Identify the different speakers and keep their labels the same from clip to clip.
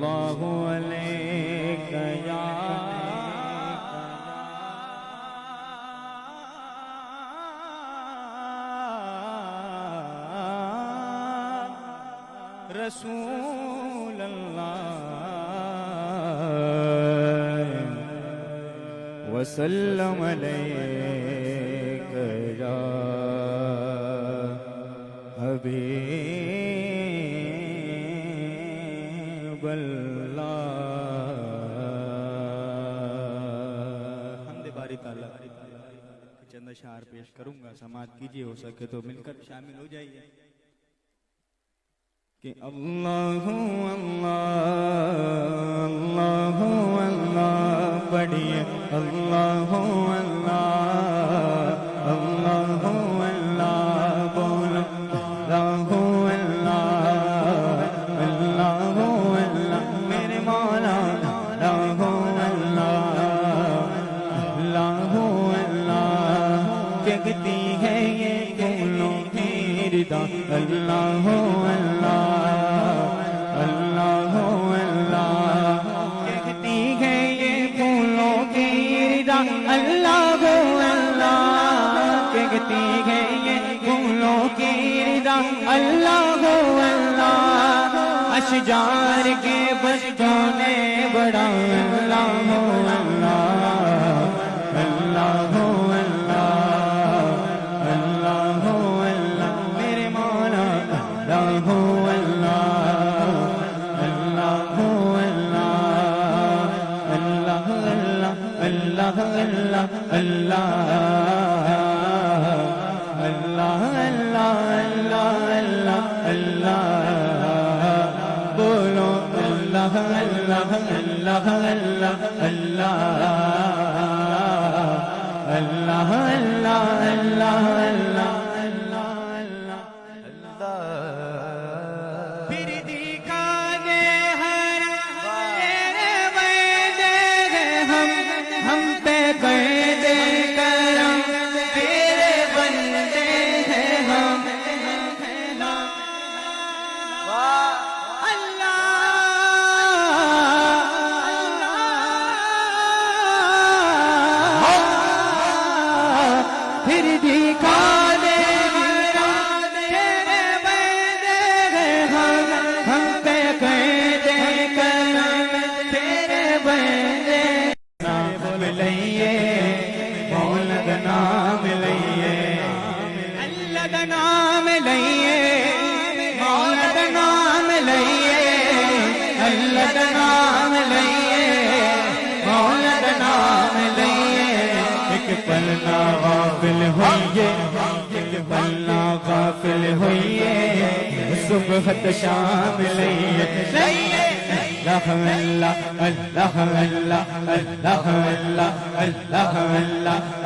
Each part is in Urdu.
Speaker 1: اللہ علیک یا رسول اللہ وسلم علیک یا حبیب اللہ۔ حمد باری تعالیٰ چند اشعار پیش کروں گا، سماعت کیجئے، ہو سکے تو مل کر شامل ہو جائیے کہ اللہ اللہ اللہ اللہ پڑھیے، اللہ اللہ اللہ اللہ بولو، اللہ اللہ اللہ اللہ میرے مولا، اللہ اللہ اللہ اللہ جگتی ہے یہ پھولوں کی ردا، اللہ اللہ اللہ کہتی ہے یہ پھولوں کی ردا، اللہ اللہ کہتی ہے یہ پھولوں کی ردا، اللہ اللہ اشجار کے بچوں نے بڑا، اللہ اللہ اللہ اللہ میرے مولا، اللہ اللہ اللہ اللہ اللہ اللہ اللہ اللہ بولو، اللہ اللہ اللہ اللہ اللہ اللہ اللہ اللہ اللہ پھر دکھا دے ہر ہم پہ کر دے کرم، تیرے بندے ہیں ہم، اللہ پھر دکھا دے تیرے بندے ہیں ہم پہ کر دے کرم، تیرے بندے نام لئیے، مولا کا نام لئیے، اللہ کا نام لئیے، مولا کا نام لئیے، اللہ کا نام لئیے، مولا کا نام لئیے، ایک پل نہ غافل ہوئیے، ایک پل نہ غافل ہوئیے، صبح شام لئیے، اللہ اللہ اللہ اللہ اللہ اللہ اللہ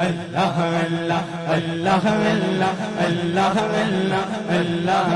Speaker 1: اللہ اللہ اللہ اللہ اللہ اللہ